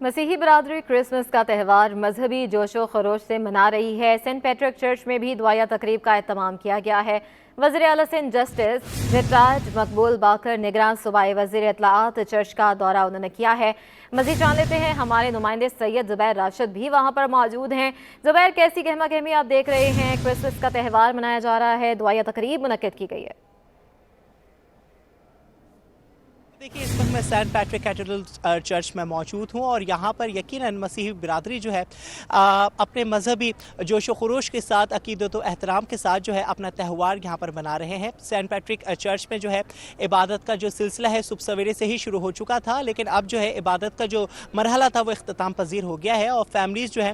مسیحی برادری کرسمس کا تہوار مذہبی جوش و خروش سے منا رہی ہے۔ سینٹ پیٹرک چرچ میں بھی دعائیہ تقریب کا اہتمام کیا گیا ہے۔ وزیر اعلیٰ سندھ جسٹس ریٹائرڈ مقبول باقر نگران صوبائی وزیر اطلاعات چرچ کا دورہ انہوں نے کیا ہے۔ مزید جان لیتے ہیں، ہمارے نمائندے سید زبیر راشد بھی وہاں پر موجود ہیں۔ زبیر، کیسی گہما گہمی آپ دیکھ رہے ہیں؟ کرسمس کا تہوار منایا جا رہا ہے، دعائیہ تقریب منعقد کی گئی ہے۔ دیکھیے، اس وقت میں سینٹ پیٹرک کیتھیڈرل چرچ میں موجود ہوں اور یہاں پر یقیناً مسیحی برادری جو ہے اپنے مذہبی جوش و خروش کے ساتھ، عقیدت و احترام کے ساتھ جو ہے اپنا تہوار یہاں پر منا رہے ہیں۔ سینٹ پیٹرک چرچ میں جو ہے عبادت کا جو سلسلہ ہے صبح سویرے سے ہی شروع ہو چکا تھا، لیکن اب جو ہے عبادت کا جو مرحلہ تھا وہ اختتام پذیر ہو گیا ہے اور فیملیز جو ہے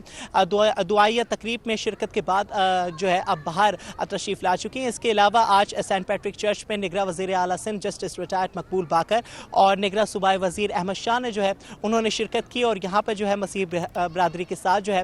دعائیہ تقریب میں شرکت کے بعد جو ہے اب باہر تشریف لا چکی ہیں۔ اس کے علاوہ آج سینٹ پیٹرک چرچ میں نگراں وزیر اعلیٰ سندھ جسٹس ریٹائرڈ مقبول باقر اور نگراں صوبائی وزیر احمد شاہ نے جو ہے انہوں نے شرکت کی اور یہاں پر جو ہے مسیحی برادری کے ساتھ جو ہے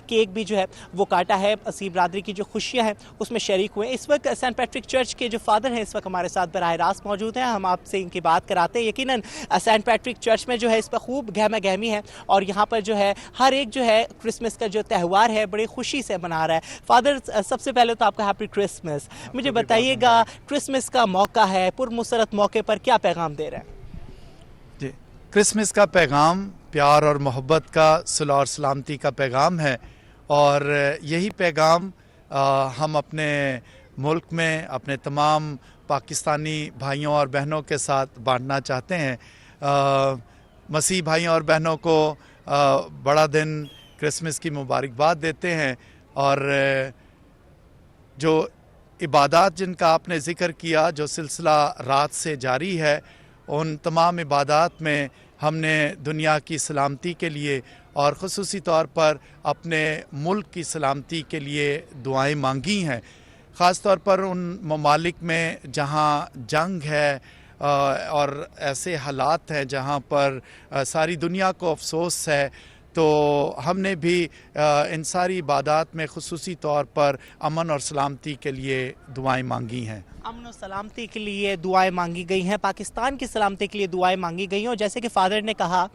کیک بھی جو ہے وہ کاٹا ہے۔ مسیحی برادری کی جو خوشیاں ہیں اس میں شریک ہوئے۔ اس وقت سینٹ پیٹرک چرچ کے جو فادر ہیں اس وقت ہمارے ساتھ براہ راست موجود ہیں، ہم آپ سے ان کی بات کراتے ہیں۔ یقیناً سینٹ پیٹرک چرچ میں جو ہے اس پر خوب گہما گہمی ہے اور یہاں پر جو ہے ہر ایک جو ہے کرسمس کا جو تہوار ہے بڑی خوشی سے منا رہا ہے۔ فادر، سب سے پہلے تو آپ کا ہیپی کرسمس۔ مجھے بتائیے گا، کرسمس کا موقع ہے، پرمسرت موقع پر کیا پیغام دے رہے ہیں؟ جی، کرسمس کا پیغام پیار اور محبت کا، صلح اور سلامتی کا پیغام ہے اور یہی پیغام ہم اپنے ملک میں اپنے تمام پاکستانی بھائیوں اور بہنوں کے ساتھ بانٹنا چاہتے ہیں۔ مسیح بھائیوں اور بہنوں کو بڑا دن کرسمس کی مبارکباد دیتے ہیں اور جو عبادات جن کا آپ نے ذکر کیا، جو سلسلہ رات سے جاری ہے، ان تمام عبادات میں ہم نے دنیا کی سلامتی کے لیے اور خصوصی طور پر اپنے ملک کی سلامتی کے لیے دعائیں مانگی ہیں۔ خاص طور پر ان ممالک میں جہاں جنگ ہے اور ایسے حالات ہیں جہاں پر ساری دنیا کو افسوس ہے، تو ہم نے بھی ان ساری عبادات میں خصوصی طور پر امن اور سلامتی کے لیے دعائیں مانگی ہیں۔ امن و سلامتی کے لیے دعائیں مانگی گئی ہیں، پاکستان کی سلامتی کے لیے دعائیں مانگی گئی ہیں اور جیسے کہ فادر نے کہا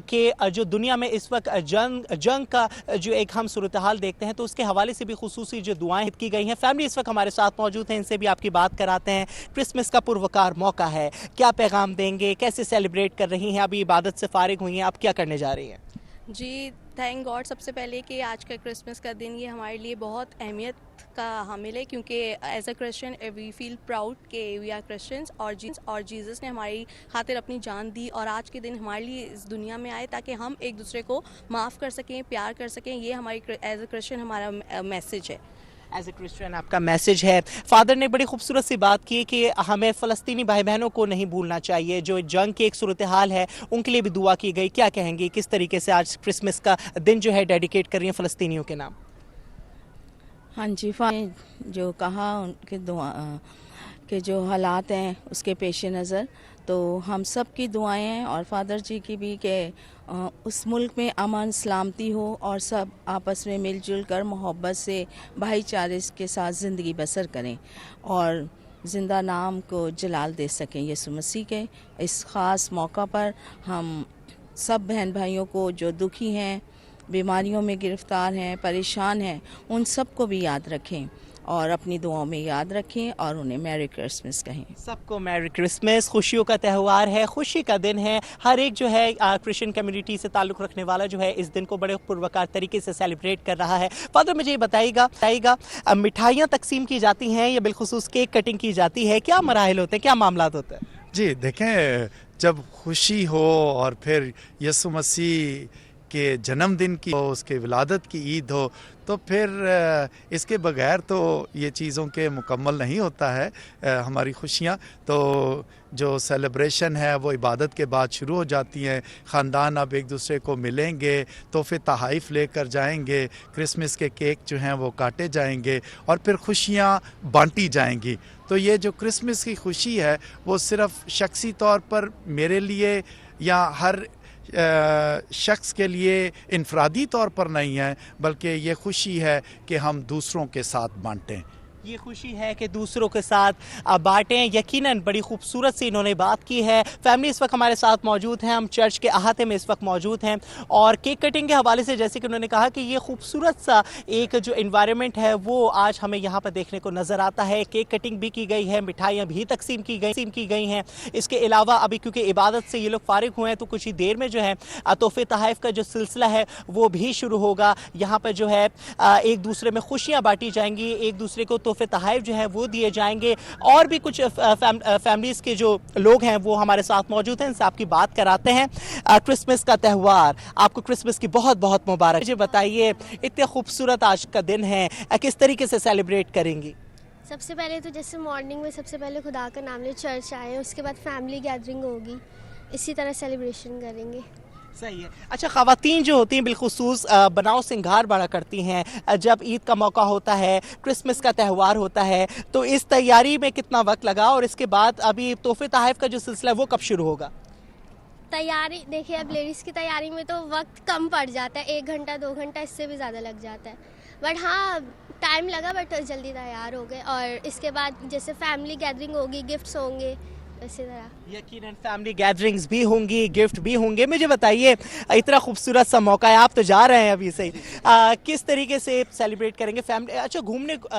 کہ جو دنیا میں اس وقت جنگ کا جو ایک ہم صورتحال دیکھتے ہیں تو اس کے حوالے سے بھی خصوصی جو دعائیں کی گئی ہیں۔ فیملی اس وقت ہمارے ساتھ موجود ہیں، ان سے بھی آپ کی بات کراتے ہیں۔ کرسمس کا پروقار موقع ہے، کیا پیغام دیں گے، کیسے سیلیبریٹ کر رہی ہیں؟ ابھی عبادت سے فارغ ہوئی ہیں، آپ کیا کرنے جا رہی ہیں؟ جی، تھینک گاڈ سب سے پہلے کہ آج کا کرسمس کا دن یہ ہمارے لیے بہت اہمیت کا حامل ہے، کیونکہ as a Christian we feel proud کہ وی آر کرسچنس اور جیزس نے ہماری خاطر اپنی جان دی اور آج کے دن ہمارے لیے اس دنیا میں آئے تاکہ ہم ایک دوسرے کو معاف کر سکیں، پیار کر سکیں۔ یہ ہماری ایز اے کرسچن ہمارا میسیج ہے۔ ایز اے کرسچن آپ کا میسیج ہے۔ فادر نے بڑی خوبصورت سی بات کی کہ ہمیں فلسطینی بھائی بہنوں کو نہیں بھولنا چاہیے، جو جنگ کی ایک صورتحال ہے ان کے لیے بھی دعا کی گئی۔ کیا کہیں گی، کس طریقے سے آج کرسمس کا دن جو ہے ڈیڈیکیٹ کر رہی ہیں فلسطینیوں کے نام؟ ہاں جی، جو کہا ان کے دعا کہ جو حالات ہیں اس کے پیش نظر تو ہم سب کی دعائیں ہیں اور فادر جی کی بھی کہ اس ملک میں امن سلامتی ہو اور سب آپس میں مل جل کر محبت سے بھائی چارے کے ساتھ زندگی بسر کریں اور زندہ نام کو جلال دے سکیں یسوع مسیح کے۔ اس خاص موقع پر ہم سب بہن بھائیوں کو جو دکھی ہیں، بیماریوں میں گرفتار ہیں، پریشان ہیں، ان سب کو بھی یاد رکھیں اور اپنی دعاؤں میں یاد رکھیں اور انہیں میری کرسمس کہیں۔ سب کو میری کرسمس، خوشیوں کا تہوار ہے، خوشی کا دن ہے۔ ہر ایک جو ہے کرسچن کمیونٹی سے تعلق رکھنے والا جو ہے اس دن کو بڑے پروقار طریقے سے سیلیبریٹ کر رہا ہے۔ فادر، مجھے یہ بتائیے گا مٹھائیاں تقسیم کی جاتی ہیں یا بالخصوص کیک کٹنگ کی جاتی ہے؟ کیا مراحل ہوتے ہیں، کیا معاملات ہوتے ہیں؟ جی دیکھیں، جب خوشی ہو اور پھر یسوع مسیح کے جنم دن کی ہو، اس کے ولادت کی عید ہو، تو پھر اس کے بغیر تو یہ چیزوں کے مکمل نہیں ہوتا ہے ہماری خوشیاں۔ تو جو سیلیبریشن ہے وہ عبادت کے بعد شروع ہو جاتی ہیں۔ خاندان اب ایک دوسرے کو ملیں گے، تحفے تحائف لے کر جائیں گے، کرسمس کے کیک جو ہیں وہ کاٹے جائیں گے اور پھر خوشیاں بانٹی جائیں گی۔ تو یہ جو کرسمس کی خوشی ہے وہ صرف شخصی طور پر میرے لیے یا ہر شخص کے لیے انفرادی طور پر نہیں ہے، بلکہ یہ خوشی ہے کہ ہم دوسروں کے ساتھ بانٹیں۔ ये खुशी है कि दूसरों के साथ बांटें। यकीनन बड़ी खूबसूरत सी इन्होंने बात की है। फैमिली इस वक्त हमारे साथ मौजूद हैं, हम चर्च के अहाते में इस वक्त मौजूद हैं और केक कटिंग के हवाले से जैसे कि उन्होंने कहा कि ये खूबसूरत सा एक जो इन्वायरमेंट है वो आज हमें यहाँ पर देखने को नज़र आता है। केक कटिंग भी की गई है, मिठाइयाँ भी तकसीम की गई हैं। इसके अलावा अभी क्योंकि इबादत से ये लोग फारिग हुए हैं तो कुछ ही देर में जो है तोहफे तोहफ़ का जो सिलसिला है वो भी शुरू होगा। यहाँ पर जो है एक दूसरे में खुशियाँ बांटी जाएंगी, एक दूसरे को तोहफे तोहफ़ जो है वो दिए जाएंगे। और भी कुछ फैमिलीज़ के जो लोग हैं वो हमारे साथ मौजूद हैं, इनसे आपकी बात कराते हैं। क्रिसमस का त्यौहार, आपको क्रिसमस की बहुत बहुत मुबारक। मुझे बताइए, इतने खूबसूरत आज का दिन है, किस तरीके से सेलिब्रेट करेंगी? सबसे पहले तो जैसे मॉर्निंग में सबसे पहले खुदा का नाम ले चर्च आए, उसके बाद फैमिली गैदरिंग होगी, इसी तरह सेलिब्रेशन करेंगे। सही है। अच्छा, ख़वातीन जो होती हैं बिलखुसूस बनाव सिंगार बड़ा करती हैं जब ईद का मौका होता है, क्रिसमस का त्यौहार होता है, तो इस तैयारी में कितना वक्त लगा और इसके बाद अभी तोहफे तोहफ़ का जो सिलसिला है वो कब शुरू होगा? तैयारी देखिए, अब लेडीज़ की तैयारी में तो वक्त कम पड़ जाता है, 1 घंटा 2 घंटा इससे भी ज़्यादा लग जाता है, बट हाँ टाइम लगा, बट जल्दी तैयार हो गए। और इसके बाद जैसे फैमिली गैदरिंग होगी, गिफ्ट्स होंगे, इसी तरह। यकीनन फैमिली गैदरिंग्स भी होंगी, गिफ्ट भी होंगे। मुझे बताइए, इतना खूबसूरत सा मौका है, आप तो जा रहे हैं अभी से ही, किस तरीके से सेलिब्रेट करेंगे फैमिली? अच्छा,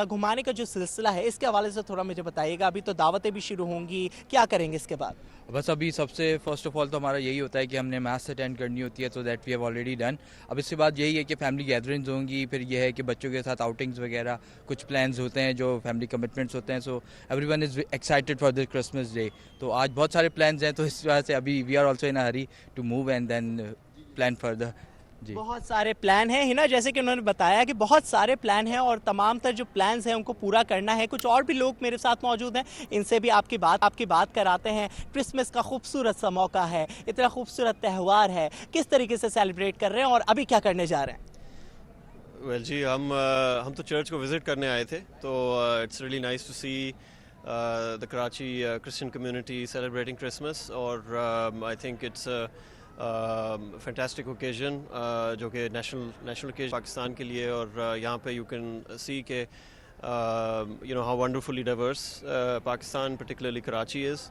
घुमाने का जो सिलसिला है इसके हवाले से थोड़ा मुझे बताइएगा। अभी तो दावतें भी शुरू होंगी, क्या करेंगे इसके बाद? बस अभी सबसे फर्स्ट ऑफ ऑल तो हमारा यही होता है कि हमने मैथ्स अटेंड करनी होती है, तो that we have already done. अब इसके बाद यही है कि फैमिली गैदरिंग्स होंगी, फिर ये है कि बच्चों के साथ आउटिंग्स वगैरह कुछ प्लान्स होते हैं जो फैमिली कमिटमेंट्स होते हैं। So everyone is excited for this Christmas day. तो आज बहुत सारे प्लान्स हैं, तो इस वजह से अभी we are also in a hurry to move and then plan further. जी, बहुत सारे प्लान हैं हिना, जैसे कि उन्होंने बताया कि बहुत सारे प्लान हैं और तमाम तर जो प्लान्स हैं उनको पूरा करना है। कुछ और भी लोग मेरे साथ मौजूद हैं, इनसे भी आपकी बात कराते हैं। क्रिसमस का खूबसूरत सा मौका है, इतना खूबसूरत त्यौहार है, किस तरीके से सेलिब्रेट कर रहे हैं और अभी क्या करने जा रहे हैं? वेल जी, हम तो चर्च को विज़िट करने आए थे, तो it's really nice to see the Karachi Christian community celebrating Christmas. और I think it's fantastic occasion जो कि नेशनल ओकेजन पाकिस्तान के लिए। और यहाँ पे यू कैन सी के you know how wonderfully diverse Pakistan, particularly Karachi is,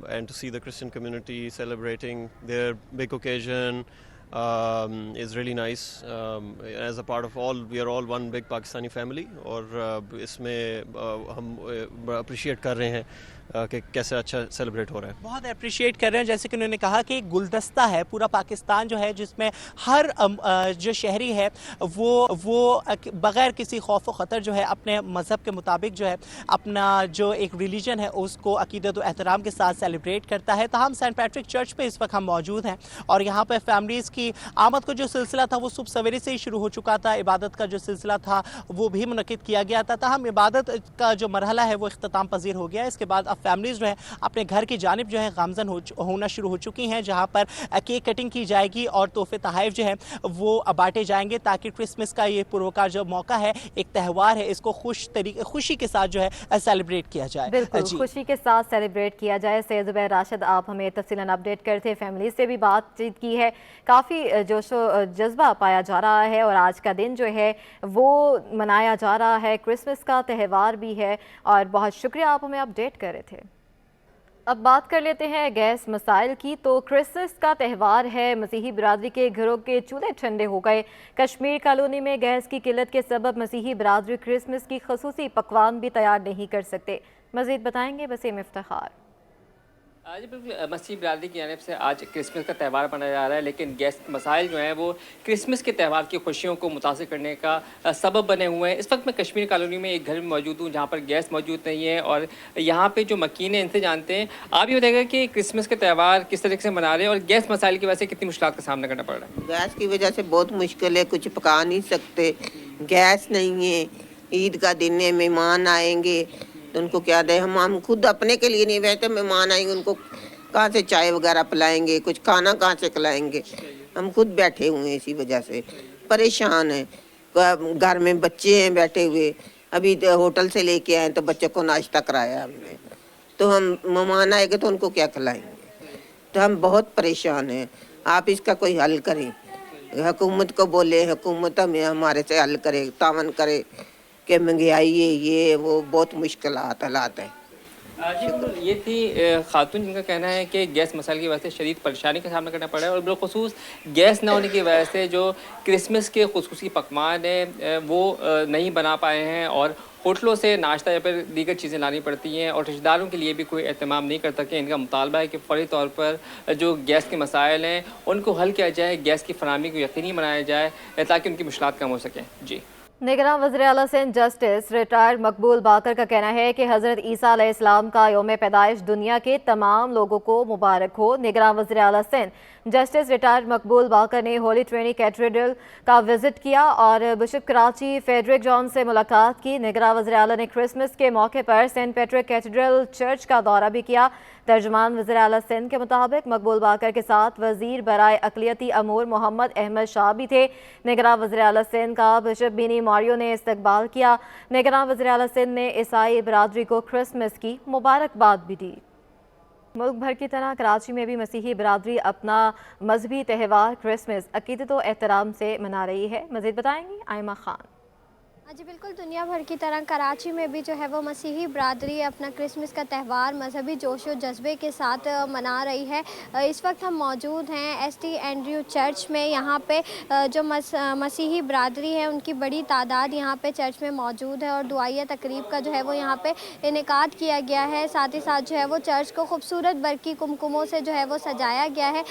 and to see the Christian community celebrating their big occasion is really nice. As a part of all, we are all one big Pakistani family, और इसमें हम appreciate कर रहे हैं कि कैसे अच्छा celebrate हो रहा है। बहुत अप्रिशिएट कर रहे हैं, जैसे कि उन्होंने कहा कि एक गुलदस्ता है पूरा पाकिस्तान जो है, जिसमें हर जो शहरी है वो बग़ैर किसी खौफ व ख़तर जो है अपने मज़हब के मुताबिक जो है अपना जो एक रिलीजन है उसको अक़ीदत व एहतराम के साथ सेलिब्रेट करता है। तो हम सेंट पैट्रिक चर्च पे इस वक्त हम मौजूद हैं और यहाँ पर फैमिलीज़ की आमद का जो सिलसिला था वो सुबह सवेरे से ही शुरू हो चुका था। इबादत का जो सिलसिला था वो भी मुनक़िद किया गया था। हम इबादत का जो मरहला है वो इख्तिताम पज़ीर हो गया। इसके बाद फैमिलीज़ जो है अपने घर की जानिब जो है गामज़न होना शुरू हो चुकी हैं, जहाँ पर केक कटिंग की जाएगी और तोहफे तोहफ़ जो है वो बांटे जाएंगे, ताकि क्रिसमस का ये पुरवकार जो मौका है, एक त्यौहार है, इसको खुशी के साथ जो है सेलिब्रेट किया जाए। बिल्कुल खुशी के साथ सेलिब्रेट किया जाए। सैयद ज़ुबैर राशिद, आप हमें तफसीलन अपडेट करते, फैमिली से भी बातचीत की है, काफ़ी जोशो जज्बा पाया जा रहा है और आज का दिन जो है वो मनाया जा रहा है, क्रिसमस का त्यौहार भी है। और बहुत शुक्रिया, आप हमें अपडेट कर रहे थे। अब बात कर लेते हैं गैस मसाइल की। तो क्रिसमस का त्यौहार है, मसीही बिरादरी के घरों के चूल्हे ठंडे हो गए। कश्मीर कॉलोनी में गैस की किल्लत के सबब मसीही बिरादरी क्रिसमस की खसूसी पकवान भी तैयार नहीं कर सकते। मज़ीद बताएंगे वसीम इफ्तिखार। आज बिल्कुल मसीह बिरादरी की जानिब से आज क्रिसमस का त्यौहार मनाया जा रहा है, लेकिन गैस मसाइल जो हैं वो क्रिसमस के त्यौहार की खुशियों को मुतासिर करने का सबब बने हुए हैं। इस वक्त मैं कश्मीर कॉलोनी में एक घर में मौजूद हूँ जहाँ पर गैस मौजूद नहीं है और यहाँ पे जो मकीन है इनसे जानते हैं। आप ये बताइएगा कि क्रिसमस के त्यौहार किस तरीके से मना रहे हैं और गैस मसाइल की वजह से कितनी मुश्किलात का सामना करना पड़ रहा है? गैस की वजह से बहुत मुश्किल है, कुछ पका नहीं सकते, गैस नहीं है। ईद का दिन है, मेहमान आएंगे तो उनको क्या दें? हम खुद अपने के लिए नहीं बैठे, मेहमान आएंगे उनको कहाँ से चाय वगैरह पिलाएंगे, कुछ खाना कहाँ से खिलाएंगे? हम खुद बैठे हुए हैं, इसी वजह से परेशान हैं। घर में बच्चे हैं बैठे हुए, अभी होटल से लेके आए तो बच्चों को नाश्ता कराया हमने, तो हम मेहमान आएंगे तो उनको क्या खिलाएंगे? तो हम बहुत परेशान हैं। आप इसका कोई हल करें, हुकूमत को बोले, हुकूमत हमें हमारे से हल करे, तावन करे, कि महंगाई है, ये वो बहुत मुश्किलात हालात है। जी बिल्कुल, ये थी खातून जिनका कहना है कि गैस मसाइल की वजह से शदीद परेशानी का सामना करना पड़ा है और बिलखुसूस गैस ना होने की वजह से जो क्रिसमस के खुशखुशी पकवान हैं वो नहीं बना पाए हैं और होटलों से नाश्ता या फिर दीगर चीज़ें लानी पड़ती हैं और रिश्तेदारों के लिए भी कोई एहतमाम नहीं करता कि इनका मुतालबा है कि फौरी तौर पर जो गैस के मसाइल हैं उनको हल किया जाए, गैस की फराहमी को यकीनी बनाया जाए ताकि उनकी मुश्किलात कम हो सकें। जी निगरान वज़ीर आला सिंध जस्टिस रिटायर्ड मकबूल बाकर का कहना है कि हज़रत ईसा अलैहिस्सलाम का यौम पैदाइश दुनिया के तमाम लोगों को मुबारक हो। निगरान वज़ीर आला सिंध जस्टिस रिटायर्ड मकबूल बाकर ने होली ट्रिनिटी कैथेड्रल का विजिट किया और बिशप कराची फेडरिक जॉन से मुलाकात की। निगरान वज़ीर आला ने क्रिसमस के मौके पर सेंट पैट्रिक कैथेड्रल चर्च का दौरा भी किया। तर्जुमान वज़ीर आला सिंध के मुताबिक मकबूल बाकर के साथ वज़ीर बराए अक़लियती अमूर मोहम्मद अहमद शाह भी थे। निगरान वज़ीर आला सिंध का बिशप बिनी मारियो ने इस्तकबाल किया। निगरान वज़ीर आला सिंध ने ईसाई बरादरी को क्रिसमस की मुबारकबाद भी दी। मुल्क भर की तरह कराची में भी मसीही बरादरी अपना मजहबी त्यौहार क्रिसमस अकीदत व एहतराम से मना रही है। मज़ीद बताएंगी आयमा खान। जी बिल्कुल, दुनिया भर की तरह कराची में भी जो है वो मसीही बरादरी अपना क्रिसमस का त्यौहार मजहबी जोश व जज्बे के साथ मना रही है। इस वक्त हम मौजूद हैं एसटी एंड्रयू चर्च में। यहाँ पे जो मसीही बरादरी है उनकी बड़ी तादाद यहाँ पे चर्च में मौजूद है और दुआया तकरीब का जो है वो यहाँ पे इनेकाद किया गया है। साथ ही साथ जो है वो चर्च को खूबसूरत बरकी कुमकुमों से जो है वो सजाया गया है।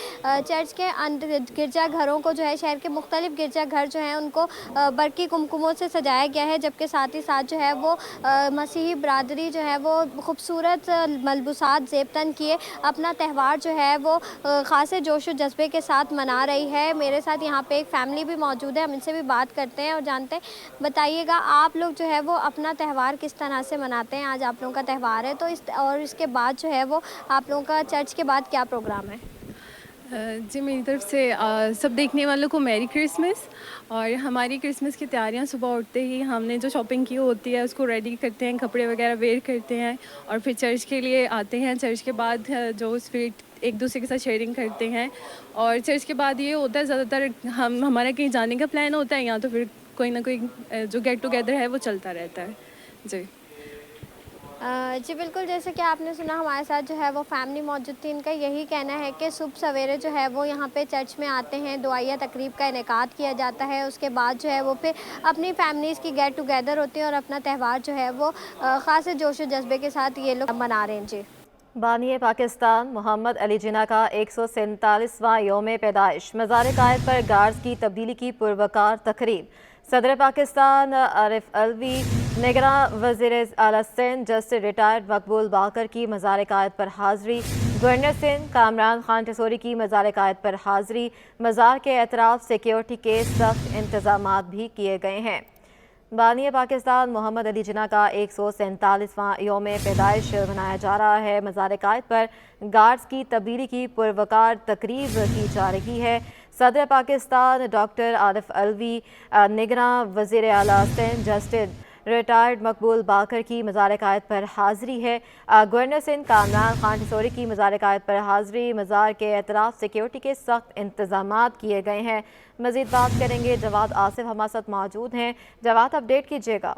चर्च के अंदर गिरजा घरों को जो है शहर के मुख्तलिफ गिरजा घर जो हैं उनको बरकी कुमकुमों से सजाया गया है, जबकि साथ ही साथ जो है वो मसीही बरादरी जो है वो खूबसूरत मलबूसात ज़ेबतन किए अपना त्यौहार जो है वो ख़ासे जोश व जज्बे के साथ मना रही है। मेरे साथ यहाँ पे एक फ़ैमिली भी मौजूद है, हम इनसे भी बात करते हैं और जानते हैं। बताइएगा आप लोग जो है वो अपना त्यौहार किस तरह से मनाते हैं? आज आप लोगों का त्यौहार है तो इसके बाद जो है वो आप लोगों का चर्च के बाद क्या प्रोग्राम है? जी मेरी तरफ से सब देखने वालों को मैरी क्रिसमस। और हमारी क्रिसमस की तैयारियां सुबह उठते ही हमने जो शॉपिंग की होती है उसको रेडी करते हैं, कपड़े वगैरह वेयर करते हैं और फिर चर्च के लिए आते हैं। चर्च के बाद जो स्वीट एक दूसरे के साथ शेयरिंग करते हैं और चर्च के बाद ये होता है ज़्यादातर हमारा कहीं जाने का प्लान होता है या तो फिर कोई ना कोई जो गेट टुगेदर है वो चलता रहता है। जी जी बिल्कुल, जैसे कि आपने सुना हमारे साथ जो है वो फैमिली मौजूद थी। इनका यही कहना है कि सुबह सवेरे जो है वो यहाँ पे चर्च में आते हैं, दुआया तकरीब का इनेकाद किया जाता है, उसके बाद जो है वो फिर अपनी फैमिलीज़ की गेट टुगेदर होती है और अपना त्यौहार जो है वो ख़ास जोश व जज्बे के साथ ये लोग मना रहे हैं। जी बानी पाकिस्तान मोहम्मद अली जिन्ना का 147वां यौम पैदाइश मज़ार कायद पर गार्ड्स की तब्दीली की पुरवकार तकरीब। सदर पाकिस्तान आरिफ अलवी निगरान वज़ीर आला सिंध जस्टिस रिटायर्ड मकबूल बाकर की मज़ार कायद पर हाज़री। गवर्नर सिंध कामरान खान टेसोरी की मज़ार कायद पर हाज़री। मज़ार के एतराफ़ सिक्योरिटी के सख्त इंतज़ामात भी किए गए हैं। बानी पाकिस्तान मोहम्मद अली जिन्ना का 147वां यौम पैदाइश मनाया जा रहा है। मज़ार कायद पर गार्ड्स की तब्दीली की पुरवकार तकरीब की जा रही है। सदर पाकिस्तान डॉक्टर आरिफ अलवी निगरान वज़ीर आला सिंध जस्टिस रिटायर्ड मकबूल बाकर की मज़ार कायद पर हाज़री है। गवर्नर सिंध कामरान खान टेसोरी की मज़ार कायद पर हाज़री। मज़ार के एतराफ़ सिक्योरिटी के सख्त इंतज़ामात किए गए हैं। मज़ीद बात करेंगे, जवाद आसिफ हमारे साथ मौजूद हैं। जवाद, अपडेट कीजिएगा।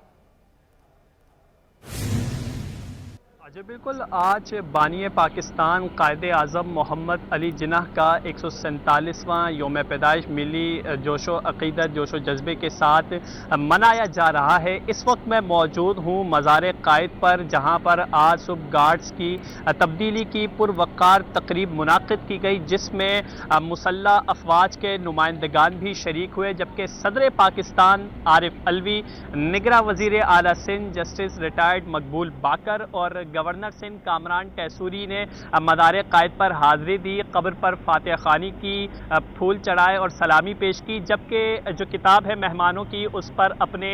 जी बिल्कुल, आज बानी पाकिस्तान कायद आज़म मोहम्मद अली जिन्ना का 147वां यौम पैदाइश मिली जोशो अक़ीदत जोशो जज्बे के साथ मनाया जा रहा है। इस वक्त मैं मौजूद हूँ मज़ार कायद पर, जहाँ पर आज सुबह गार्ड्स की तब्दीली की पुरवकार तकरीब मुनाक़िद की गई, जिसमें मुसल्ला अफवाज के नुमाइंदगान भी शरीक हुए, जबकि सदर पाकिस्तान आरिफ अलवी, निगरान वज़ीर आला सिंध जस्टिस रिटायर्ड मकबूल बाकर और गवर्नर सिंध कामरान टेसोरी ने मज़ार कायद पर हाज़री दी, कब्र पर फातिहा खानी की, फूल चढ़ाए और सलामी पेश की, जबकि जो किताब है मेहमानों की उस पर अपने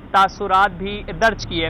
तासुरात भी दर्ज किए।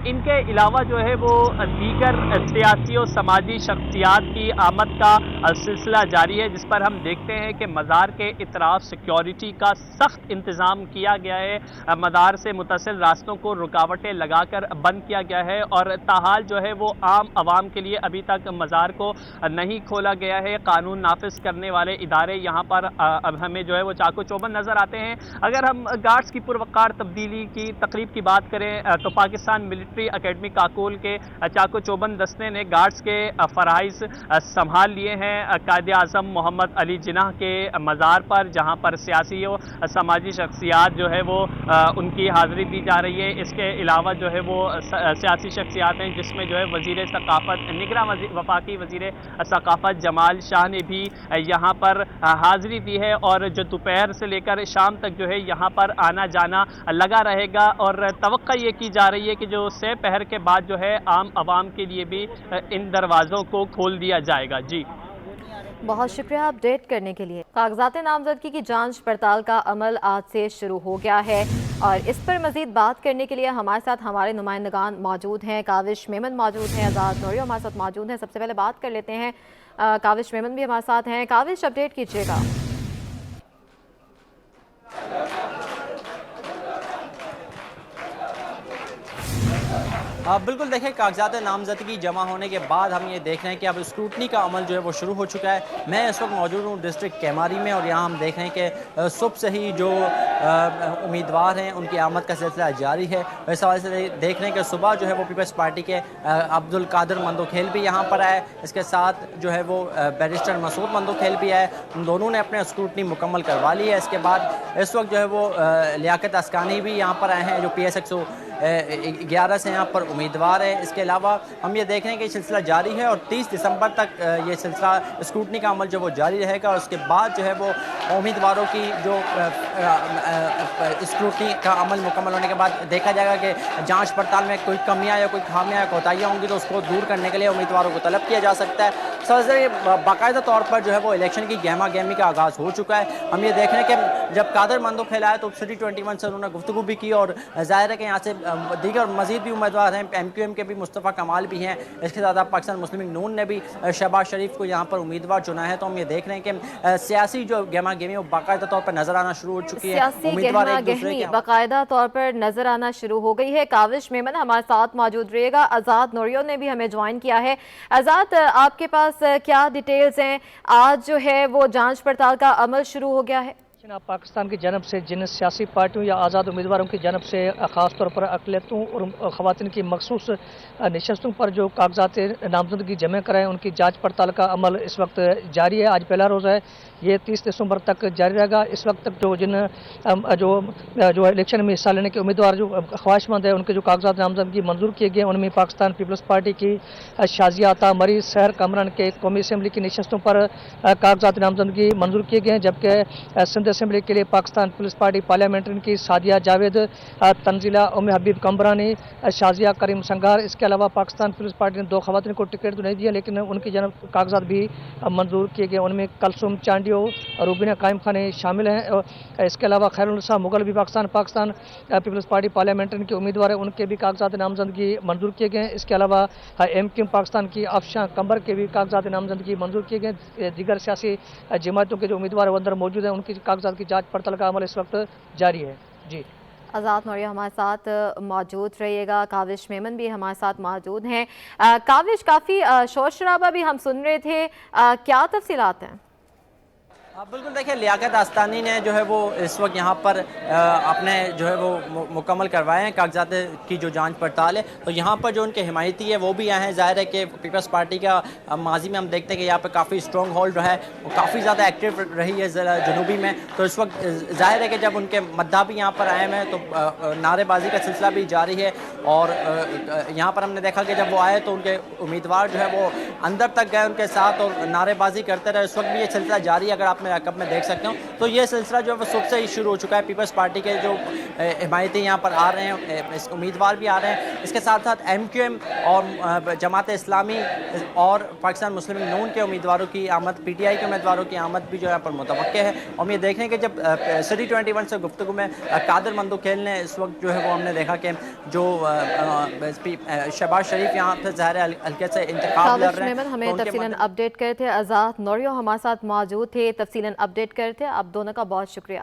इनके अलावा जो है वो दीगर सियासी और समाजी शख्सियात की आमद का सिलसिला जारी है, जिस पर हम देखते हैं कि मज़ार के इतराफ़ सिक्योरिटी का सख्त इंतज़ाम किया गया है। मज़ार से मुतसिल रास्तों को रुकावटें लगाकर बंद किया गया है और ताहाल जो है وہ عام عوام کے لیے ابھی تک مزار کو نہیں کھولا گیا ہے. قانون نافذ کرنے والے ادارے یہاں پر اب ہمیں جو ہے وہ چاقو چوبند نظر آتے ہیں. اگر ہم گارڈز کی پروقار تبدیلی کی تقریب کی بات کریں تو پاکستان ملٹری اکیڈمی کاکول کے چاقو چوبند دستے نے گارڈز کے فرائض سنبھال لیے ہیں قائد اعظم محمد علی جناح کے مزار پر, جہاں پر سیاسی و سماجی شخصیات جو ہے وہ ان کی حاضری دی جا رہی ہے. اس کے علاوہ جو ہے وہ سیاسی شخصیات ہیں جس میں جو ہے وزیر ثقافت نگراں وفاقی وزیر ثقافت جمال شاہ نے بھی یہاں پر حاضری دی ہے, اور جو دوپہر سے لے کر شام تک جو ہے یہاں پر آنا جانا لگا رہے گا, اور توقع یہ کی جا رہی ہے کہ جو سہ پہر کے بعد جو ہے عام عوام کے لیے بھی ان دروازوں کو کھول دیا جائے گا. جی بہت شکریہ اپڈیٹ کرنے کے لیے. کاغذات نامزدگی کی جانچ پڑتال کا عمل آج سے شروع ہو گیا ہے, اور اس پر مزید بات کرنے کے لیے ہمارے ساتھ ہمارے نمائندگان موجود ہیں. کاوش میمن موجود ہیں, آزاد نوریو ہمارے ساتھ موجود ہیں. سب سے پہلے بات کر لیتے ہیں, کاوش میمن بھی ہمارے ساتھ ہیں. کاوش, اپڈیٹ کیجیے گا. بالکل, دیکھیں کاغذات نامزدگی جمع ہونے کے بعد ہم یہ دیکھ رہے ہیں کہ اب اسکروٹنی کا عمل جو ہے وہ شروع ہو چکا ہے. میں اس وقت موجود ہوں ڈسٹرکٹ کیماری میں, اور یہاں ہم دیکھ رہے ہیں کہ صبح سے ہی جو امیدوار ہیں ان کی آمد کا سلسلہ جاری ہے. اس حوالے سے دیکھ رہے ہیں کہ صبح جو ہے وہ پیپلز پارٹی کے عبدالقادر مندوکھیل بھی یہاں پر آئے, اس کے ساتھ جو ہے وہ بیرسٹر مسعود مندوکھیل بھی آئے. ان دونوں نے اپنے اسکروٹنی مکمل کروا لی ہے. اس کے بعد اس وقت جو ہے وہ لیاقت اسکانی بھی یہاں پر آئے ہیں جو PS 111 سے یہاں پر امیدوار ہے. اس کے علاوہ ہم یہ دیکھ رہے ہیں کہ یہ سلسلہ جاری ہے, اور 30 دسمبر تک یہ سلسلہ اسکروٹنی کا عمل جو وہ جاری رہے گا. اور اس کے بعد جو ہے وہ امیدواروں کی جو اسکروٹنی کا عمل مکمل ہونے کے بعد دیکھا جائے گا کہ جانچ پڑتال میں کوئی کمیاں یا کوئی خامیاں یا کوتاہیاں ہوں گی تو اس کو دور کرنے کے لیے امیدواروں کو طلب کیا جا سکتا ہے. سر باقاعدہ طور پر جو ہے وہ الیکشن کی گہما گہمی کا آغاز ہو چکا ہے. ہم یہ دیکھ رہے ہیں کہ جب قادر مندوکھیل آئے تو سٹی 21 سے انہوں نے گفتگو بھی کی, اور ظاہر ہے کہ یہاں سے دیگر مزید بھی امیدوار ہیں. MQM کے بھی مصطفیٰ کمال بھی ہیں. اس کے ساتھ پاکستان مسلم لیگ نون نے بھی شہباز شریف کو یہاں پر امیدوار چنا ہے. تو ہم یہ دیکھ رہے ہیں کہ سیاسی جو گہما گہمی وہ باقاعدہ طور پر نظر آنا شروع ہو چکی ہے. سیاسی گہما گہمی باقاعدہ طور پر نظر آنا شروع ہو گئی ہے. کاوش میمن ہمارے ساتھ موجود رہے گا. آزاد نوریو نے بھی ہمیں جوائن کیا ہے. آزاد, آپ کے پاس کیا ڈیٹیلز ہیں؟ آج جو ہے وہ جانچ پڑتال کا عمل شروع ہو گیا ہے. پاکستان کی جانب سے جن سیاسی پارٹیوں یا آزاد امیدواروں کی جانب سے خاص طور پر اقلیتوں اور خواتین کی مخصوص نشستوں پر جو کاغذات نامزدگی جمع کرائے ان کی جانچ پڑتال کا عمل اس وقت جاری ہے. آج پہلا روز ہے, یہ 30 دسمبر تک جاری رہے گا. اس وقت تک جو الیکشن میں حصہ لینے کے امیدوار جو خواہش مند ہیں ان کے جو کاغذات نامزدگی منظور کیے گئے ان میں پاکستان پیپلز پارٹی کی شازیہ عطا مری سحر کامران کے قومی اسمبلی کی نشستوں پر کاغذات نامزدگی منظور کیے گئے ہیں, جبکہ سندھ اسمبلی کے لیے پاکستان پیپلز پارٹی پارلیمنٹرین کی سعدیہ جاوید, تنزیلہ ام حبیب کمبرانی, شازیہ کریم سنگار. اس کے علاوہ پاکستان پیپلز پارٹی نے 2 خواتین کو ٹکٹ تو نہیں دیا لیکن ان کی جانب کاغذات بھی منظور کیے گئے. ان میں کلثوم چانڈیو, روبینہ قائم خانی شامل ہیں. اس کے علاوہ خیر النساء مغل بھی پاکستان پیپلز پارٹی پارلیمنٹرین کے امیدوار ہیں, ان کے بھی کاغذات نامزدگی منظور کیے گئے ہیں. اس کے علاوہ MQM پاکستان کی افشاں قمر کے بھی کاغذات نامزدگی منظور کیے گئے. دیگر سیاسی جماعتوں کے جو امیدوار اندر موجود ہیں ان کی کاغذات کی جانچ پڑتال کا عمل اس وقت جاری ہے. جی آزاد نوریو ہمارے ساتھ موجود رہیے گا. کاوش میمن بھی ہمارے ساتھ موجود ہیں. کاوش, کافی شور شرابہ بھی ہم سن رہے تھے, کیا تفصیلات ہیں؟ بالکل, دیکھیں لیاقت آستانی نے جو ہے وہ اس وقت یہاں پر اپنے جو ہے وہ مکمل کروائے ہیں کاغذات کی جو جانچ پڑتال ہے. تو یہاں پر جو ان کے حمایتی ہے وہ بھی آئے ہیں. ظاہر ہے کہ پیپلز پارٹی کا ماضی میں ہم دیکھتے ہیں کہ یہاں پہ کافی اسٹرانگ ہولڈ جو ہے وہ کافی زیادہ ایکٹیو رہی ہے جنوبی میں. تو اس وقت ظاہر ہے کہ جب ان کے مداح بھی یہاں پر آئے ہیں تو نعرے بازی کا سلسلہ بھی جاری ہے. اور یہاں پر ہم نے دیکھا کہ جب وہ آئے تو ان کے امیدوار جو ہے وہ اندر تک گئے ان کے ساتھ اور نعرے بازی کرتے رہے. اس وقت بھی یہ سلسلہ جاری ہے. اگر آپ رقم میں دیکھ سکتے ہوں تو یہ سلسلہ جو ہے وہ صبح سے ہی شروع ہو چکا ہے. پیپلز پارٹی کے جو حمایتی یہاں پر آ رہے ہیں, امیدوار بھی آ رہے ہیں. اس کے ساتھ ساتھ MQM اور جماعت اسلامی اور پاکستان مسلم لیگ نون کے امیدواروں کی آمد, PTI کے امیدواروں کی آمد بھی جو ہے پر متوقع ہے. ہم یہ دیکھ رہے ہیں کہ جب سٹی 21 سے گفتگو میں قادر مندوکھیل نے اس وقت جو ہے وہ ہم نے دیکھا کہ جو شہباز شریف یہاں پہ ظاہر حلقے سے انتخاب لڑ رہے ہیں. ہمیں تفصیلاً اپڈیٹ کرتے. آزاد نوریو ہمارے ساتھ موجود تھے, تفصیلاً اپڈیٹ کرتے. آپ دونوں کا بہت شکریہ.